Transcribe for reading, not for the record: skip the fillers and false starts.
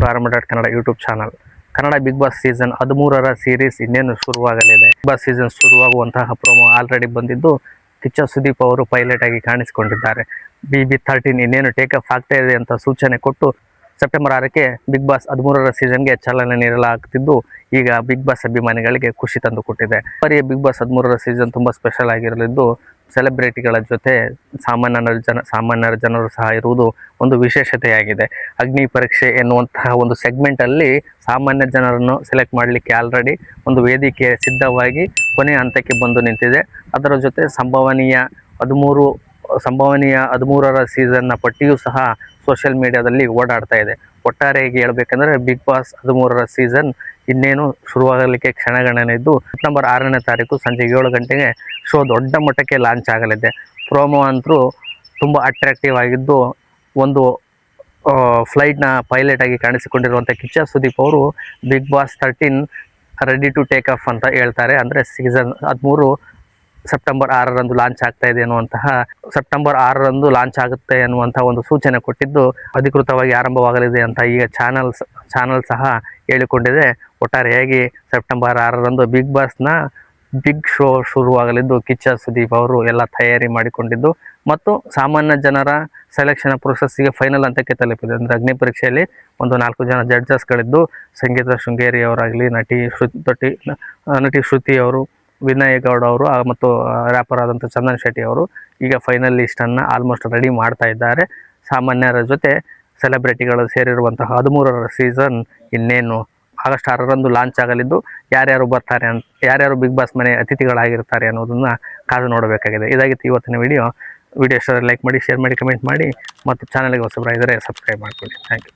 Kennada YouTube channel. Kannada big boss season 13ರ series ಇನ್ನೇನು ಶುರುವಾಗಲಿದೆ. ಬಿಗ್ ಬಾಸ್ ಸೀಸನ್ ಶುರುವಾಗುವಂತಹ ಪ್ರೋಮೋ ಆಲ್ರೆಡಿ ಬಂದಿದ್ದು, ಕಿಚ್ಚ ಸುದೀಪ್ ಅವರು ಪೈಲಟ್ ಆಗಿ ಕಾಣಿಸಿಕೊಂಡಿದ್ದಾರೆ. BB13 ಇನ್ನೇನು ಟೇಕ್ ಆಫ್ ಆಗ್ತಾ ಇದೆ ಅಂತ ಸೂಚನೆ ಕೊಟ್ಟು ಸೆಪ್ಟೆಂಬರ್ 6ಕ್ಕೆ ಬಿಗ್ ಬಾಸ್ 13ರ ಸೀಸನ್ಗೆ ಚಾಲನೆ ನೀಡಲಾಗುತ್ತಿದ್ದು, ಈಗ ಬಿಗ್ ಬಾಸ್ ಅಭಿಮಾನಿಗಳಿಗೆ ಖುಷಿ ತಂದು ಕೊಟ್ಟಿದೆ. ಬಿಗ್ ಬಾಸ್ 13ರ ಸೀಸನ್ ತುಂಬಾ ಸ್ಪೆಷಲ್ ಆಗಿರಲಿದ್ದು, ಸೆಲೆಬ್ರಿಟಿಗಳ ಜೊತೆ ಸಾಮಾನ್ಯರ ಜನರು ಸಹ ಇರುವುದು ಒಂದು ವಿಶೇಷತೆಯಾಗಿದೆ. ಅಗ್ನಿ ಪರೀಕ್ಷೆ ಎನ್ನುವಂತಹ ಒಂದು ಸೆಗ್ಮೆಂಟ್ ಅಲ್ಲಿ ಸಾಮಾನ್ಯ ಜನರನ್ನು ಸೆಲೆಕ್ಟ್ ಮಾಡಲಿಕ್ಕೆ ಆಲ್ರೆಡಿ ಒಂದು ವೇದಿಕೆ ಸಿದ್ಧವಾಗಿ ಕೊನೆಯ ಹಂತಕ್ಕೆ ಬಂದು ನಿಂತಿದೆ. ಅದರ ಜೊತೆ ಸಂಭವನೀಯ 13ರ ಸೀಸನ್ನ ಪಟ್ಟಿಯೂ ಸಹ ಸೋಷಿಯಲ್ ಮೀಡಿಯಾದಲ್ಲಿ ಓಡಾಡ್ತಾ ಇದೆ. ಒಟ್ಟಾರೆಯಾಗಿ ಹೇಳ್ಬೇಕಂದ್ರೆ ಬಿಗ್ ಬಾಸ್ 13ರ ಸೀಸನ್ ಇನ್ನೇನು ಶುರುವಾಗಲಿಕ್ಕೆ ಕ್ಷಣಗಣನೆ ಇದ್ದು, ಸೆಪ್ಟೆಂಬರ್ 6ನೇ ತಾರೀಕು ಸಂಜೆ 7 ಗಂಟೆಗೆ ಶೋ ದೊಡ್ಡ ಮಟ್ಟಕ್ಕೆ ಲಾಂಚ್ ಆಗಲಿದೆ. ಪ್ರೋಮೋ ಅಂತೂ ತುಂಬ ಅಟ್ರಾಕ್ಟಿವ್ ಆಗಿದ್ದು, ಒಂದು ಫ್ಲೈಟ್ನ ಪೈಲಟ್ ಆಗಿ ಕಾಣಿಸಿಕೊಂಡಿರುವಂಥ ಕಿಚ್ಚ ಸುದೀಪ್ ಅವರು Bigg Boss 13 ready to take off ಅಂತ ಹೇಳ್ತಾರೆ. ಅಂದರೆ ಸೀಸನ್ 13 ಸೆಪ್ಟೆಂಬರ್ 6ರಂದು ಲಾಂಚ್ ಆಗ್ತಾ ಇದೆ ಸೆಪ್ಟೆಂಬರ್ 6ರಂದು ಲಾಂಚ್ ಆಗುತ್ತೆ ಅನ್ನುವಂಥ ಒಂದು ಸೂಚನೆ ಕೊಟ್ಟಿದ್ದು, ಅಧಿಕೃತವಾಗಿ ಆರಂಭವಾಗಲಿದೆ ಅಂತ ಈಗ ಚಾನಲ್ ಸಹ ಹೇಳಿಕೊಂಡಿದೆ. ಒಟ್ಟಾರೆಯಾಗಿ ಸೆಪ್ಟೆಂಬರ್ 6ರಂದು ಬಿಗ್ ಬಾಸ್ನ ಬಿಗ್ ಶೋ ಶುರುವಾಗಲಿದ್ದು, ಕಿಚ್ಚ ಸುದೀಪ್ ಅವರು ಎಲ್ಲ ತಯಾರಿ ಮಾಡಿಕೊಂಡಿದ್ದು ಮತ್ತು ಸಾಮಾನ್ಯ ಜನರ ಸೆಲೆಕ್ಷನ್ ಪ್ರೊಸೆಸ್ಸಿಗೆ ಫೈನಲ್ ಹಂತಕ್ಕೆ ತಲುಪಿದೆ. ಅಂದರೆ ಅಗ್ನಿ ಪರೀಕ್ಷೆಯಲ್ಲಿ ಒಂದು 4 ಜನ ಜಡ್ಜಸ್ಗಳಿದ್ದು, ಸಂಗೀತ ಶೃಂಗೇರಿ ಅವರಾಗಲಿ, ನಟಿ ಶ್ರುತಿ ಅವರು, ವಿನಯ್ ಗೌಡ ಅವರು ಮತ್ತು ರ್ಯಾಪರ್ ಆದಂಥ ಚಂದನ್ ಶೆಟ್ಟಿ ಅವರು ಈಗ ಫೈನಲ್ ಲಿಸ್ಟನ್ನು ಆಲ್ಮೋಸ್ಟ್ ರೆಡಿ ಮಾಡ್ತಾ ಇದ್ದಾರೆ. ಸಾಮಾನ್ಯರ ಜೊತೆ ಸೆಲೆಬ್ರಿಟಿಗಳು ಸೇರಿರುವಂತಹ 13ರ ಸೀಸನ್ ಇನ್ನೇನು ಆಗಸ್ಟ್ 6ರಂದು ಲಾಂಚ್ ಆಗಲಿದ್ದು, ಯಾರ್ಯಾರು ಬರ್ತಾರೆ ಯಾರ್ಯಾರು ಬಿಗ್ ಬಾಸ್ ಮನೆ ಅತಿಥಿಗಳಾಗಿರ್ತಾರೆ ಅನ್ನೋದನ್ನ ಕಾದು ನೋಡಬೇಕಾಗಿದೆ. ಇದಾಗಿತ್ತು ಇವತ್ತಿನ ವಿಡಿಯೋ ಇಷ್ಟ ಲೈಕ್ ಮಾಡಿ, ಶೇರ್ ಮಾಡಿ, ಕಮೆಂಟ್ ಮಾಡಿ ಮತ್ತು ಚಾನಲ್ಗೆ ಹೊಸಬರಾಗಿದ್ದರೆ ಸಬ್ಸ್ಕ್ರೈಬ್ ಮಾಡ್ಕೊಳ್ಳಿ. Thank you.